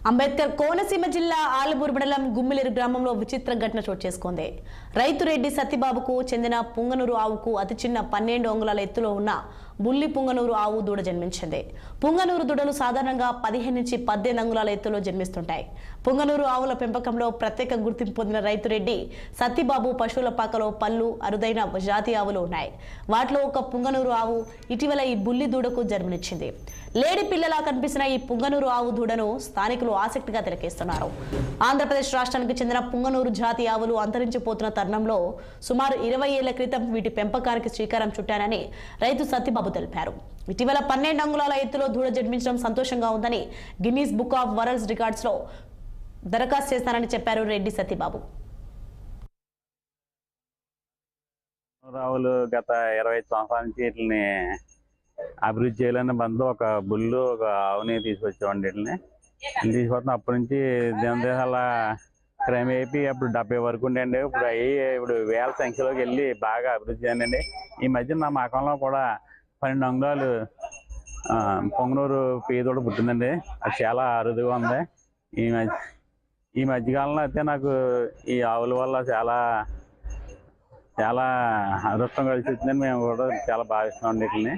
అంబేద్కర్ కోనసీమ జిల్లా ఆలమూరు మండలం గుమ్మిలేరు గ్రామంలో విచిత్ర ఘటన చోటు చేసుకుంది. రైతు రెడ్డి సత్యబాబుకు చెందిన పుంగనూరు ఆవుకు అతి చిన్న 12 అంగుళాల ఎత్తులో ఉన్న బుల్లి పుంగనూరు ఆవు దూడ జన్మించింది. పుంగనూరు దూడలు సాధారణంగా 15 నుంచి 18 అంగుళాల ఎత్తులో జన్మిస్తుంటాయి. పుంగనూరు ఆవుల పెంపకంలో ప్రత్యేక గుర్తింపు పొందిన రైతు రెడ్డి సత్యబాబు పశువుల పాకలో పళ్ళు అరుదైన జాతి ఆవులు ఉన్నాయి. వాటిలో ఒక పుంగనూరు ఆవు ఇటీవల ఈ బుల్లి దూడకు జన్మనిచ్చింది. లేడి పిల్లలా కనిపిస్తున్న ఈ పుంగనూరు ఆవు దూడను స్థానికులు ఆసక్తిగా తిలకిస్తున్నారు. ఆంధ్రప్రదేశ్ రాష్ట్రానికి చెందిన పుంగనూరు జాతి ఆవులు అంతరించిపోతున్న తరుణంలో సుమారు 20 ఏళ్ల క్రితం వీటి పెంపకానికి శ్రీకారం చుట్టానని రైతు సత్యబాబు తెలిపారు. ఇటీవల 12 అంగుళాల ఎత్తులో దూడ జన్మించడం సంతోషంగా ఉందని Guinness book of world records లో దరఖాస్తు చేస్తానని చెప్పారు రెడ్డి సత్యబాబు. రావులు గత 25 సంవత్సరాల నుంచి వీటిని అభివృద్ధి చేయాలని బంధు ఒక బుల్లు ఒక ఆవుని తీసుకొచ్చామండి. వీటిని తీసుకొస్తాం. అప్పటి నుంచి దేశాల క్రైమ్ అయిపోయి అప్పుడు 70 వరకు ఉండేయండి. ఇప్పుడు వేల సంఖ్యలోకి వెళ్ళి బాగా అభివృద్ధి చేయండి. ఈ మధ్య నా మకంలో కూడా 12 అంగుళాలు పొంగనూరు పీదోడు పుట్టిందండి. అది చాలా అరుదుగా ఉంది. ఈ మధ్యకాలంలో అయితే నాకు ఈ ఆవుల వల్ల చాలా చాలా అదృష్టం కలిసి వచ్చిందని మేము కూడా చాలా భావిస్తున్నాం. వీటిని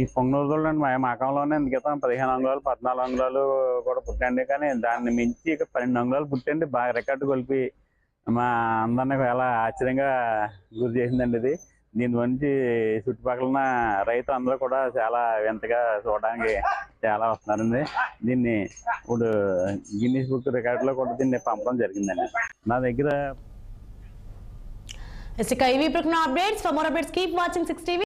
ఈ పొంగనూరు దూడలు మా మకంలోనే క్రితం 15 అంగుళాలు 14 అంగుళాలు కూడా పుట్టండి. కానీ దాన్ని మించి ఇక 12 అంగుళాలు పుట్టండి. బాగా రికార్డు కొలిపి మా అందరినీ చాలా ఆశ్చర్యంగా గురి చేసిందండి. ఇది దీని గురించి చుట్టుపక్కల రైతు అందరూ కూడా చాలా వింతగా చూడడానికి చాలా వస్తున్నారండి. దీన్ని ఇప్పుడు గిన్నీస్ బుక్ రికార్డులో కూడా దీన్ని పంపడం జరిగిందండి. నా దగ్గర ఇవి updates. For more updates keep watching 6 TV.